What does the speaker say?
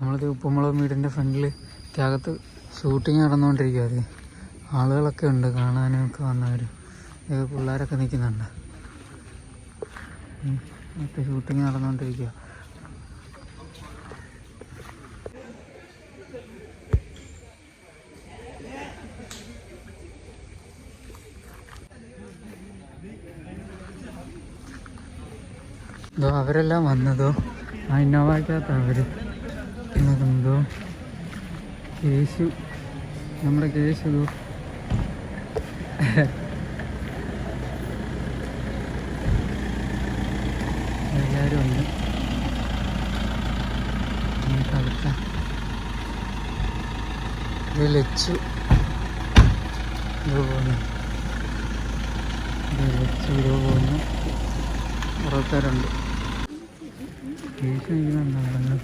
നമ്മളിത് ഉപ്പുമുളക് വീടിൻ്റെ ഫ്രണ്ടിൽ അകത്ത് ഷൂട്ടിങ് നടന്നുകൊണ്ടിരിക്കുകയാണ്. ആളുകളൊക്കെ ഉണ്ട്, കാണാനൊക്കെ വന്നവർ. പിള്ളേരൊക്കെ നിൽക്കുന്നുണ്ട്. മറ്റേ ഷൂട്ടിങ് നടന്നുകൊണ്ടിരിക്കുക. ഇതോ അവരെല്ലാം വന്നതോ ആ ഇന്നോവയ്ക്കകത്ത് അവർ എന്തോ കേശു, നമ്മുടെ കേശു എല്ലാവരും ഉണ്ട്. കളിച്ച ഇത് ലച്ചു ഇത് പോകുന്നു, ലച്ചു ഇത് പോകുന്നു. പുറത്തേരുണ്ട് കേശു ഇരിക്കുന്നുണ്ടോ?